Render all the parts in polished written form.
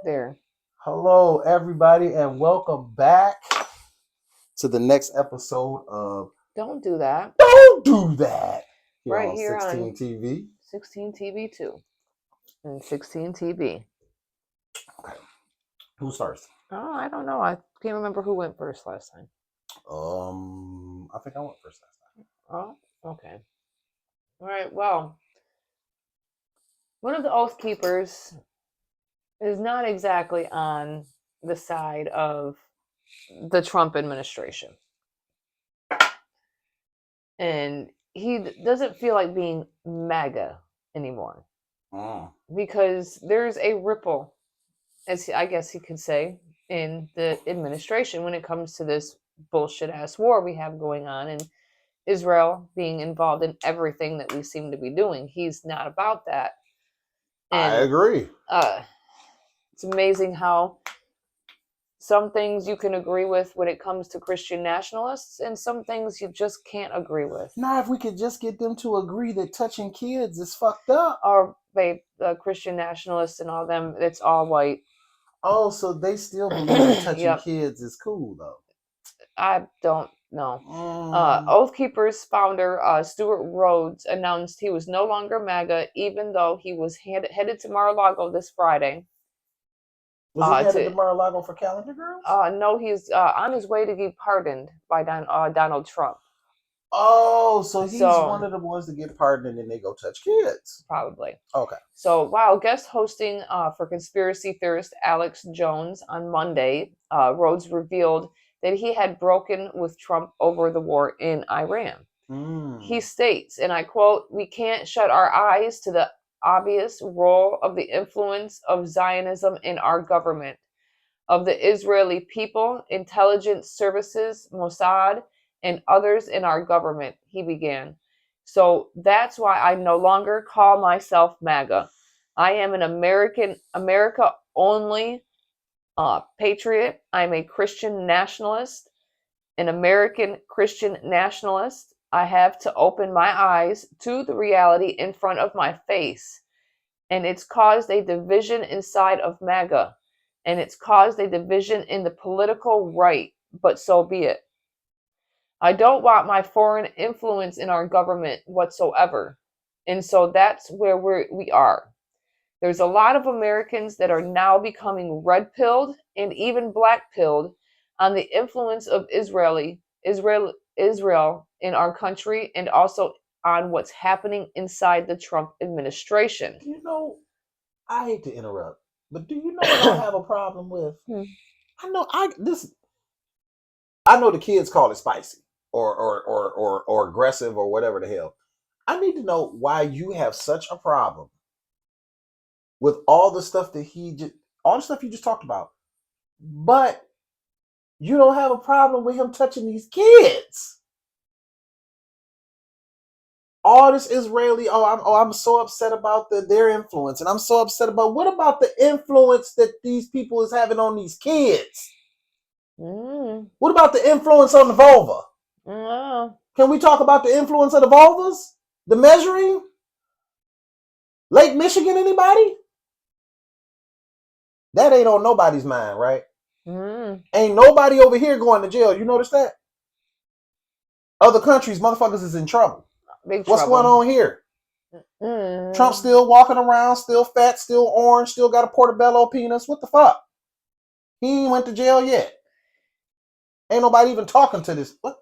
There. Hello, everybody, and welcome back to the next episode of Don't do that. Don't Do That here Right on here 16 on TV. 16 TV 2 and 16 TB. Okay. Who's first? Oh, I don't know. I can't remember who went first last time. I think I went first last time. Oh, okay. All right. Well, one of the Oath Keepers is not exactly on the side of the Trump administration. And he doesn't feel like being MAGA anymore. Because there's a ripple, as I guess he could say, in the administration when it comes to this bullshit ass war we have going on and Israel being involved in everything that we seem to be doing. He's not about that. And I agree. It's amazing how some things you can agree with when it comes to Christian nationalists and some things you just can't agree with. Now, if we could just get them to agree that touching kids is fucked up. Or Christian nationalists and all them, it's all white. Oh, so they still believe that touching kids is cool, though. I don't know. Oath Keepers founder Stuart Rhodes announced he was no longer MAGA, even though he was headed to Mar-a-Lago this Friday. Was he headed to Mar-a-Lago for Calendar Girls? No, he's on his way to be pardoned by Donald Trump. Oh, so he's one of the ones to get pardoned and then they go touch kids. Probably. Okay. So while guest hosting for conspiracy theorist Alex Jones on Monday, Rhodes revealed that he had broken with Trump over the war in Iran. He states, and I quote, "We can't shut our eyes to the obvious role of the influence of Zionism in our government, of the Israeli people, intelligence services, Mossad, and others in our government," he began. "So that's why I no longer call myself MAGA. I am an America-only patriot. I'm a Christian nationalist, an American Christian nationalist. I have to open my eyes to the reality in front of my face. And it's caused a division inside of MAGA. And it's caused a division in the political right, but so be it. I don't want my foreign influence in our government whatsoever. And so that's where we are. There's a lot of Americans that are now becoming red-pilled and even black-pilled on the influence of Israel in our country and also on what's happening inside the Trump administration." You know, I hate to interrupt, but do you know what I have a problem with? I know the kids call it spicy or aggressive or whatever the hell. I need to know why you have such a problem with all the stuff that you just talked about, but you don't have a problem with him touching these kids. All this Israeli, I'm so upset about their influence, and I'm so upset about what about the influence that these people is having on these kids? What about the influence on the vulva? Can we talk about the influence of the vulvas? The measuring? Lake Michigan, anybody? That ain't on nobody's mind, right? Ain't nobody over here going to jail. You notice that? Other countries, motherfuckers is in trouble. What's going on here? Trump still walking around, still fat, still orange, still got a portobello penis. What the fuck? He ain't went to jail yet. Ain't nobody even talking to this. What?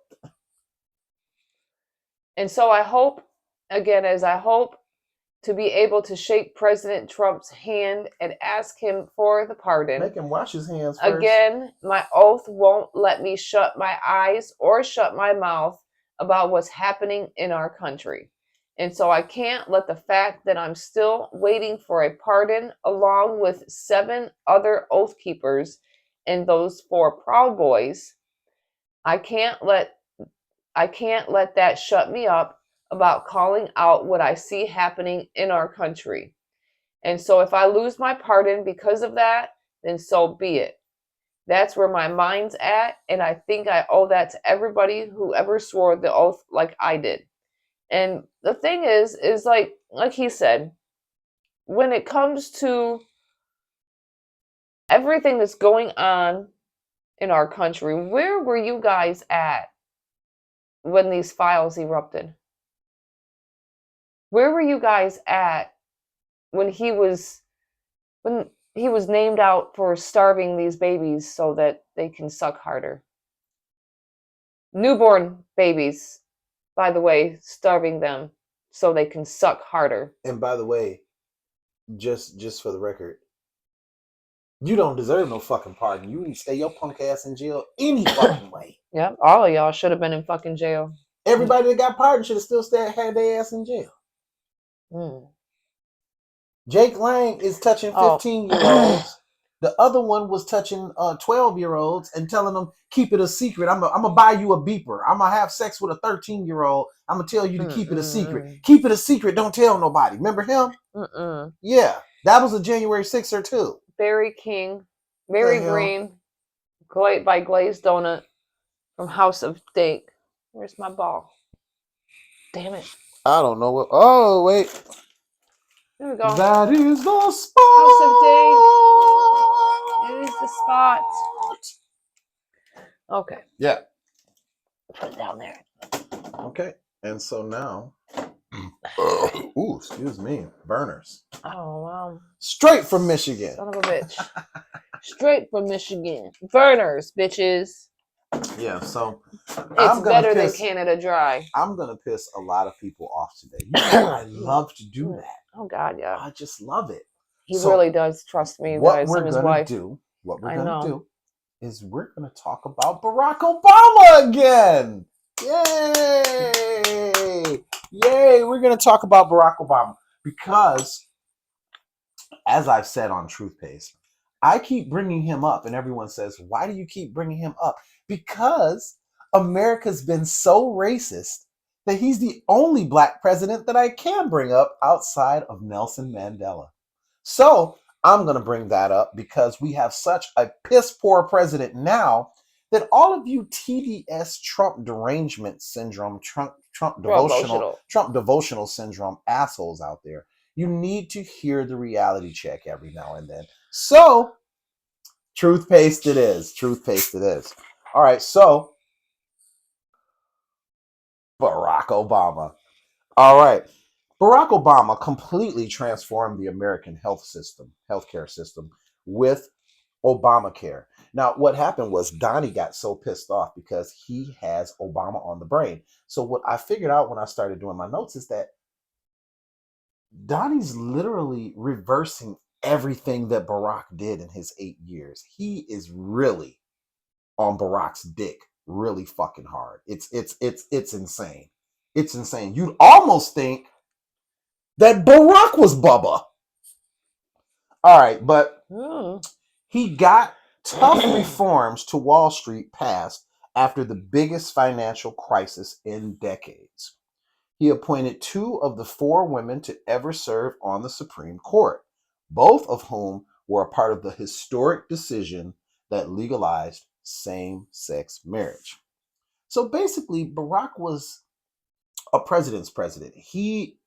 And so I hope to be able to shake President Trump's hand and ask him for the pardon. Make him wash his hands first. Again, my oath won't let me shut my eyes or shut my mouth about what's happening in our country. And so I can't let the fact that I'm still waiting for a pardon along with 7 other Oath Keepers and those 4 Proud Boys, I can't let that shut me up about calling out what I see happening in our country. And so if I lose my pardon because of that, then so be it. That's where my mind's at, and I think I owe that to everybody who ever swore the oath like I did. And the thing is like he said, when it comes to everything that's going on in our country, where were you guys at when these files erupted? Where were you guys at when he was named out for starving these babies so that they can suck harder? Newborn babies, by the way, starving them so they can suck harder. And by the way, just for the record, you don't deserve no fucking pardon. You need to stay your punk ass in jail any fucking way. Yeah, all of y'all should have been in fucking jail. Everybody that got pardoned should have still had their ass in jail. Jake Lang is touching 15-year-olds. The other one was touching 12-year-olds and telling them, keep it a secret. I'm going to buy you a beeper. I'm going to have sex with a 13-year-old. I'm going to tell you to keep it a secret. Keep it a secret. Don't tell nobody. Remember him? Yeah. That was a January 6th too. Barry King. Barry Green. By Glazed Donut. From House of Steak. Where's my ball? Damn it. I don't know what. Oh, wait. There we go. That is the spot. House of Steak. It is the spot. Okay. Yeah. Put it down there. Okay. And so now. Ooh, excuse me. Burners. Oh, wow. Straight from Michigan. Son of a bitch. Straight from Michigan. Burners, bitches. Yeah, so it's better than Canada Dry. I'm gonna piss a lot of people off today. I love to do that. Oh God, yeah. I just love it. He really does. Trust me, guys. What we're gonna do is we're gonna talk about Barack Obama again. Yay! Yay! We're gonna talk about Barack Obama because, as I've said on Truth Paste, I keep bringing him up, and everyone says, "Why do you keep bringing him up?" Because America's been so racist that he's the only black president that I can bring up outside of Nelson Mandela. So I'm going to bring that up because we have such a piss poor president now that all of you TDS Trump derangement syndrome, Trump devotional syndrome assholes out there, you need to hear the reality check every now and then. So Truth Paste it is. Truth Paste it is. All right, so Barack Obama. All right. Barack Obama completely transformed the American healthcare system with Obamacare. Now, what happened was Donnie got so pissed off because he has Obama on the brain. So what I figured out when I started doing my notes is that Donnie's literally reversing everything that Barack did in his 8 years. He is really on Barack's dick really fucking hard. It's insane. It's insane. You'd almost think that Barack was Bubba. All right, but he got tough reforms to Wall Street passed after the biggest financial crisis in decades. He appointed 2 of the 4 women to ever serve on the Supreme Court, both of whom were a part of the historic decision that legalized same-sex marriage. So basically, Barack was a president's president. He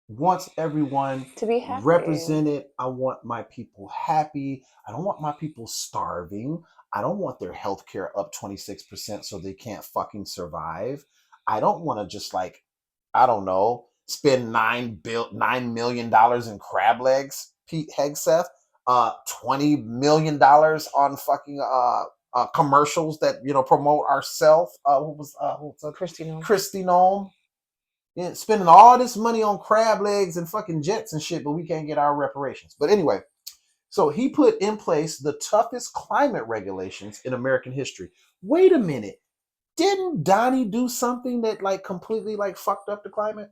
wants everyone to be happy. Represented. I want my people happy. I don't want my people starving. I don't want their health care up 26% so they can't fucking survive. I don't want to just spend $9 million in crab legs, Pete Hegseth, $20 million on fucking commercials that promote ourselves. What's Christy Nome. Yeah, spending all this money on crab legs and fucking jets and shit, but we can't get our reparations. But anyway, so he put in place the toughest climate regulations in American history. Wait a minute. Didn't Donnie do something that completely fucked up the climate?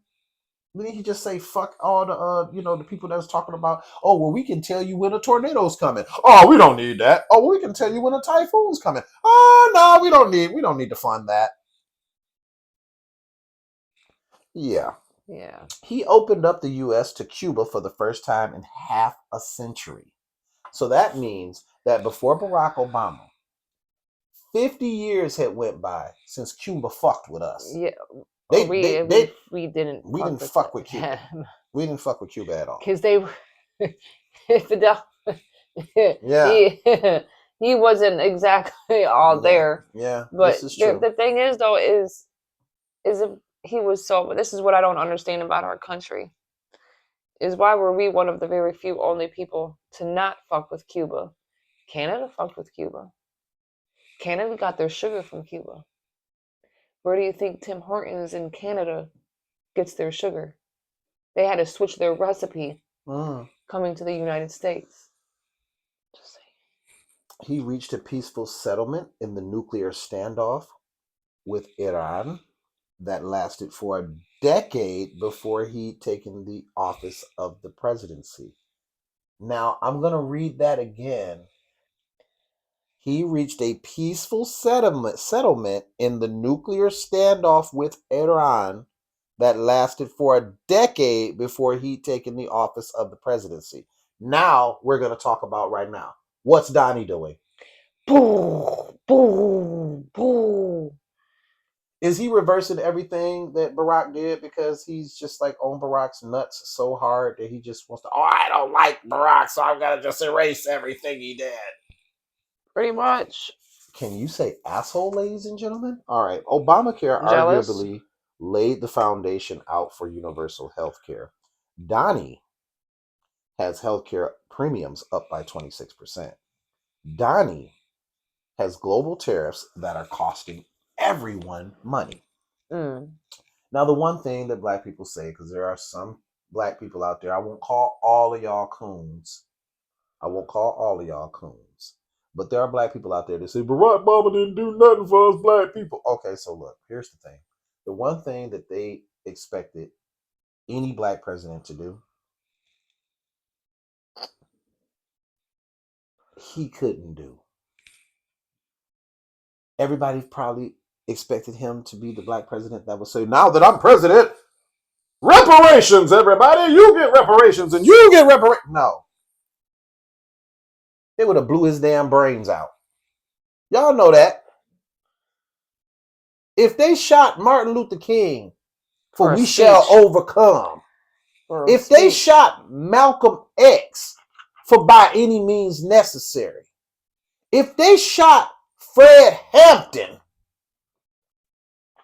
Didn't he just say fuck all the the people that was talking about, oh well, we can tell you when a tornado's coming. Oh, we don't need that. Oh, we can tell you when a typhoon's coming. Oh no, we don't need to fund that. Yeah. He opened up the U.S. to Cuba for the first time in half a century. So that means that before Barack Obama, 50 years had went by since Cuba fucked with us. Yeah. We didn't fuck with Cuba. We didn't fuck with Cuba at all. Because they were Yeah. He wasn't exactly all there. Yeah, But this is true. the thing is, though, is if he was so. This is what I don't understand about our country. Is why were we one of the very few only people to not fuck with Cuba? Canada fucked with Cuba. Canada got their sugar from Cuba. Where do you think Tim Hortons in Canada gets their sugar? They had to switch their recipe coming to the United States. Just saying. He reached a peaceful settlement in the nuclear standoff with Iran that lasted for a decade before he'd taken the office of the presidency. Now, I'm going to read that again. He reached a peaceful settlement in the nuclear standoff with Iran that lasted for a decade before he'd taken the office of the presidency. Now, we're going to talk about right now. What's Donnie doing? Boom, boom, boom. Is he reversing everything that Barack did because he's just like on Barack's nuts so hard that he just wants to, I don't like Barack, so I'm going to just erase everything he did? Pretty much. Can you say asshole, ladies and gentlemen? All right. Obamacare Jealous? Arguably laid the foundation out for universal health care. Donnie has healthcare premiums up by 26%. Donnie has global tariffs that are costing everyone money. Now, the one thing that black people say, because there are some black people out there, I won't call all of y'all coons. But there are black people out there that say, Barack Obama didn't do nothing for us black people. Okay, so look, here's the thing. The one thing that they expected any black president to do, he couldn't do. Everybody probably expected him to be the black president that would say, now that I'm president, reparations, everybody, you get reparations and you get reparations. No. They would have blew his damn brains out. Y'all know that. If they shot Martin Luther King for We Shall Overcome, if they shot Malcolm X for By Any Means Necessary, if they shot Fred Hampton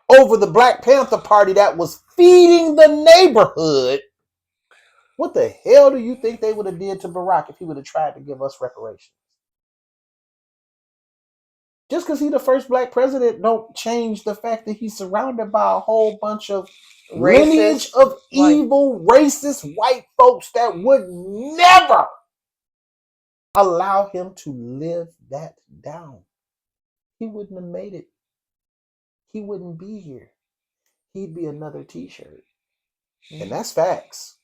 over the Black Panther Party that was feeding the neighborhood, what the hell do you think they would have did to Barack if he would have tried to give us reparations? Just because he's the first black president don't change the fact that he's surrounded by a whole bunch of lineage of evil, racist white folks that would never allow him to live that down. He wouldn't have made it. He wouldn't be here. He'd be another t-shirt. And that's facts.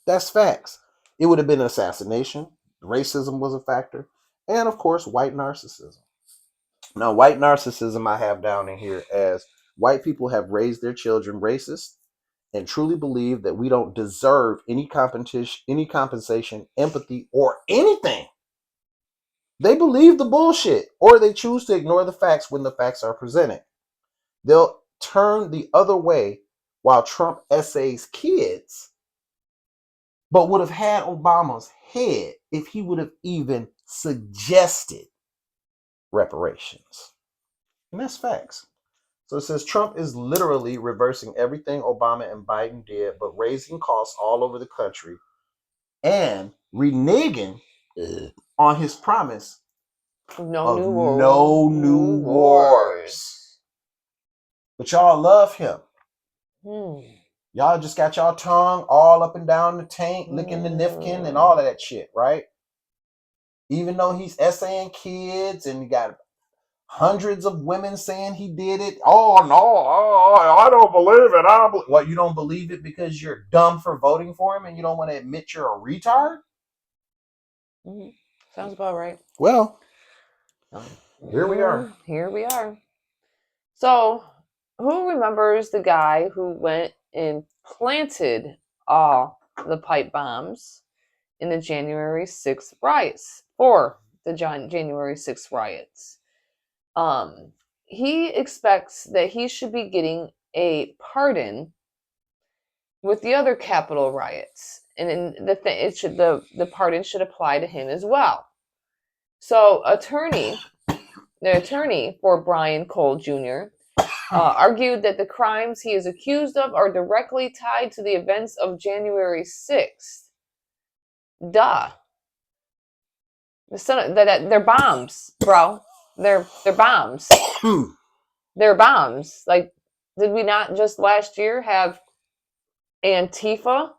That's facts. It would have been an assassination. Racism was a factor. And of course, white narcissism. Now, white narcissism I have down in here as white people have raised their children racist and truly believe that we don't deserve any compensation, empathy, or anything. They believe the bullshit, or they choose to ignore the facts when the facts are presented. They'll turn the other way while Trump essays kids, but would have had Obama's head if he would have even suggested reparations. And that's facts. So it says Trump is literally reversing everything Obama and Biden did, but raising costs all over the country and reneging on his promise of no new wars. But y'all love him. Y'all just got y'all tongue all up and down the tank, licking the nifkin and all of that shit, right? Even though he's essaying kids and you got hundreds of women saying he did it. Oh, no, I don't believe it. What, you don't believe it because you're dumb for voting for him and you don't want to admit you're a retard? Sounds about right. Well, here we are. Here we are. So, who remembers the guy who went and planted all the pipe bombs in the January 6th riots? For the January 6th riots. He expects that he should be getting a pardon with the other Capitol riots. And then the pardon should apply to him as well. So the attorney for Brian Cole Jr. Argued that the crimes he is accused of are directly tied to the events of January 6th. Duh. They're bombs, bro. They're bombs. They're bombs. Like, did we not just last year have Antifa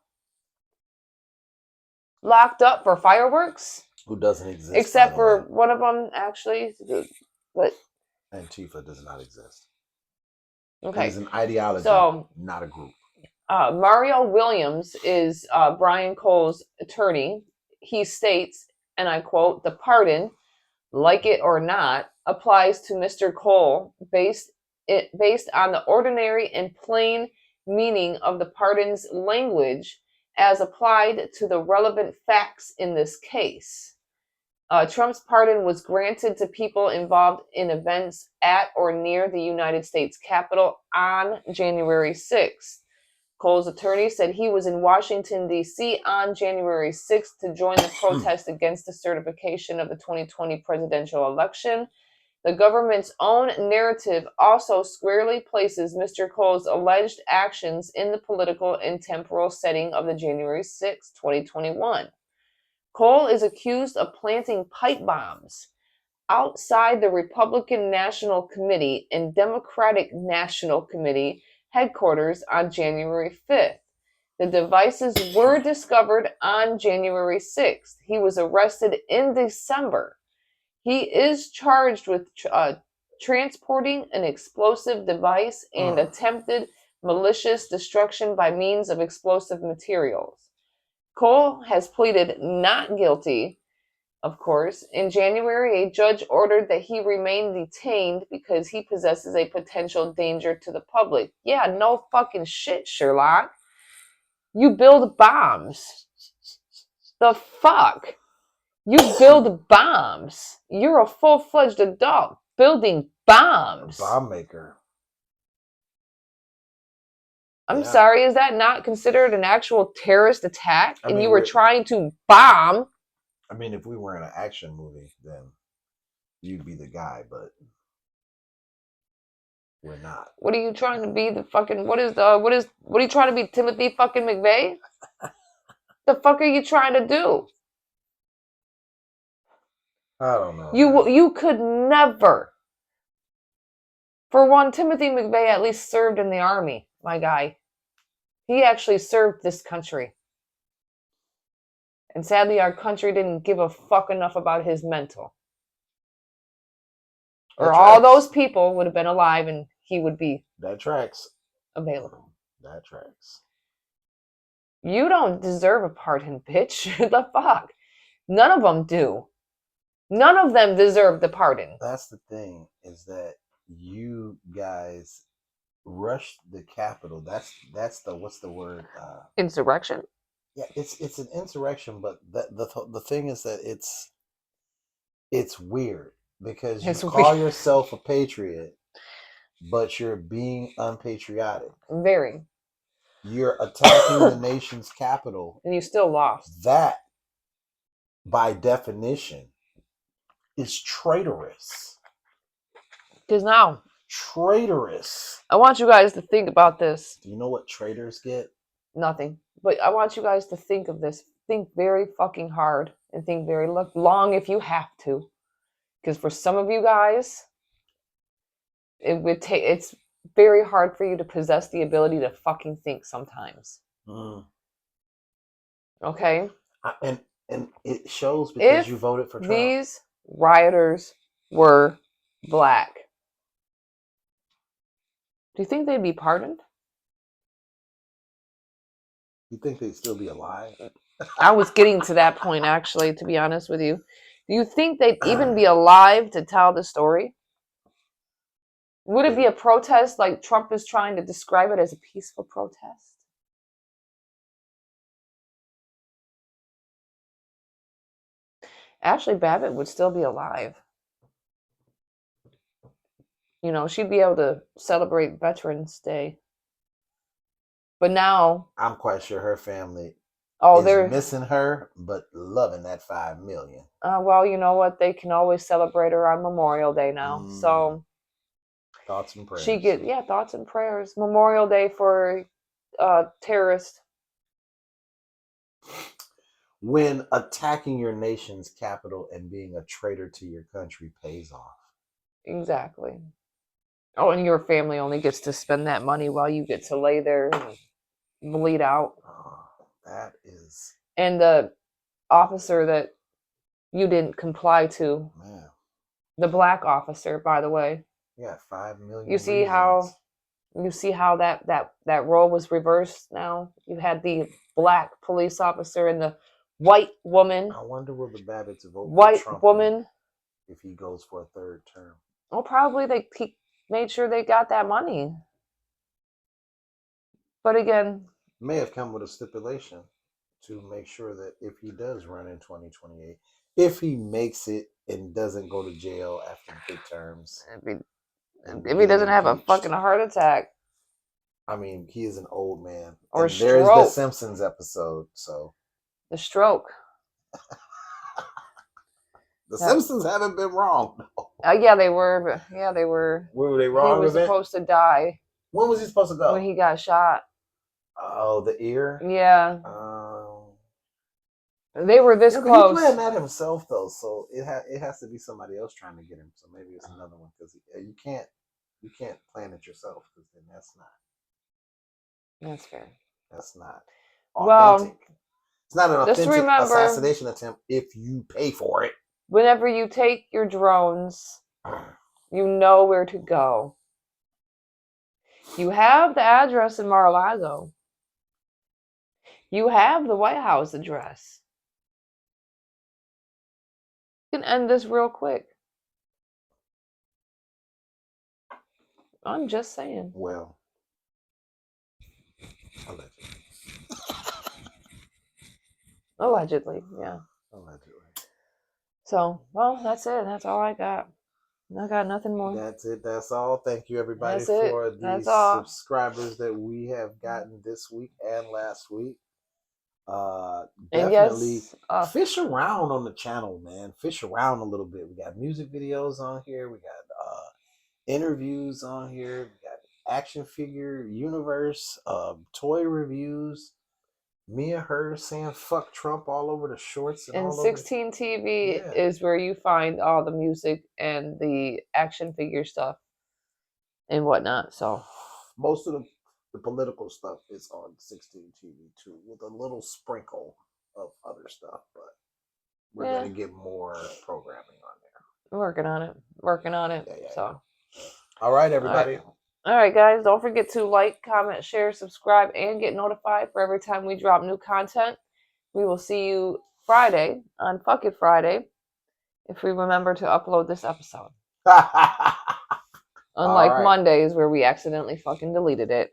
locked up for fireworks? Who doesn't exist? Except for one of them, actually. But Antifa does not exist. Okay. It is an ideology, not a group. Mario Williams is Brian Cole's attorney. He states, and I quote, "The pardon, like it or not, applies to Mr. Cole based on the ordinary and plain meaning of the pardon's language as applied to the relevant facts in this case. Trump's pardon was granted to people involved in events at or near the United States Capitol on January 6th. Cole's attorney said he was in Washington, D.C. on January 6th to join the protest against the certification of the 2020 presidential election. The government's own narrative also squarely places Mr. Cole's alleged actions in the political and temporal setting of the January 6, 2021. Cole is accused of planting pipe bombs outside the Republican National Committee and Democratic National Committee headquarters on January 5th. The devices were discovered on January 6th. He was arrested in December. He is charged with transporting an explosive device and attempted malicious destruction by means of explosive materials. Cole has pleaded not guilty, of course. In January, a judge ordered that he remain detained because he possesses a potential danger to the public. Yeah, no fucking shit, Sherlock. You build bombs. The fuck? You build bombs. You're a full-fledged adult building bombs. A bomb maker. I'm sorry, is that not considered an actual terrorist attack? And you were trying to bomb? I mean, if we were in an action movie, then you'd be the guy, but we're not. What are you trying to be, the fucking, what are you trying to be, Timothy fucking McVeigh? The fuck are you trying to do? I don't know. You could never. For one, Timothy McVeigh at least served in the army, my guy. He actually served this country. And sadly, our country didn't give a fuck enough about his mental. Or all those people would have been alive and he would be available. That tracks. You don't deserve a pardon, bitch. The fuck? None of them do. None of them deserve the pardon. That's the thing, is that you guys rushed the Capitol. That's the, what's the word? Insurrection? Yeah, it's an insurrection, but the thing is that it's weird because you call yourself a patriot, but you're being unpatriotic. Very. You're attacking the nation's capital. And you still lost. That, by definition, is traitorous. Because now... Traitorous. I want you guys to think about this. Do you know what traitors get? Nothing. But I want you guys to think of this. Think very fucking hard. And think very long if you have to. Because for some of you guys... It's very hard for you to possess the ability to fucking think sometimes. Okay? And it shows because you voted for Trump. These rioters were black, do you think they'd be pardoned? You think they'd still be alive? I was getting to that point, actually, to be honest with you. Do you think they'd even be alive to tell the story? Would it be a protest like Trump is trying to describe it as a peaceful protest? Ashley Babbitt would still be alive. You know, she'd be able to celebrate Veterans Day. But now... I'm quite sure her family is missing her, but loving that $5 million. Well, you know what? They can always celebrate her on Memorial Day now. So thoughts and prayers. Thoughts and prayers. Memorial Day for terrorists. When attacking your nation's capital and being a traitor to your country pays off. Exactly. Oh, and your family only gets to spend that money while you get to lay there and bleed out. Oh, that is. And the officer that you didn't comply to. Man. The black officer, by the way. Yeah, 5 million. You see how that role was reversed now? You had the black police officer and the white woman. I wonder will the Babbitts vote white for Trump woman if he goes for a third term. Well, probably he made sure they got that money. But again, may have come with a stipulation to make sure that if he does run in 2028, if he makes it and doesn't go to jail after the terms, if he doesn't have a fucking heart attack. I mean, he is an old man. Or stroke. There's the Simpsons episode, so. The stroke. The Simpsons haven't been wrong. No. Yeah, they were. Yeah, they were. Were they wrong? He was supposed to die. When was he supposed to go? When he got shot. Oh, the ear? Yeah. They were this close. He planned that himself, though, so it has to be somebody else trying to get him. So maybe it's another one because you can't plan it yourself because then that's not. That's fair. That's not authentic. Well, it's not an authentic assassination attempt if you pay for it. Whenever you take your drones, you know where to go. You have the address in Mar-a-Lago. You have the White House address. You can end this real quick. I'm just saying. Well, allegedly. Allegedly, yeah. Allegedly. So, well, that's it. That's all I got. I got nothing more. That's it. That's all. Thank you, everybody, for the subscribers that we have gotten this week and last week. Definitely fish around on the channel, man. Fish around a little bit. We got music videos on here. We got interviews on here. We got action figure universe, toy reviews. Mia her saying fuck Trump all over the shorts and all 16 over. TV is where you find all the music and the action figure stuff and whatnot. So most of the political stuff is on 16 TV too, with a little sprinkle of other stuff, but we're gonna get more programming on there. Working on it. So all right, everybody. All right, guys, don't forget to like, comment, share, subscribe, and get notified for every time we drop new content. We will see you Friday on Fuck It Friday if we remember to upload this episode. Unlike Mondays where we accidentally fucking deleted it.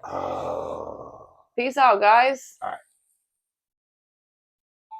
Peace out, guys. All right.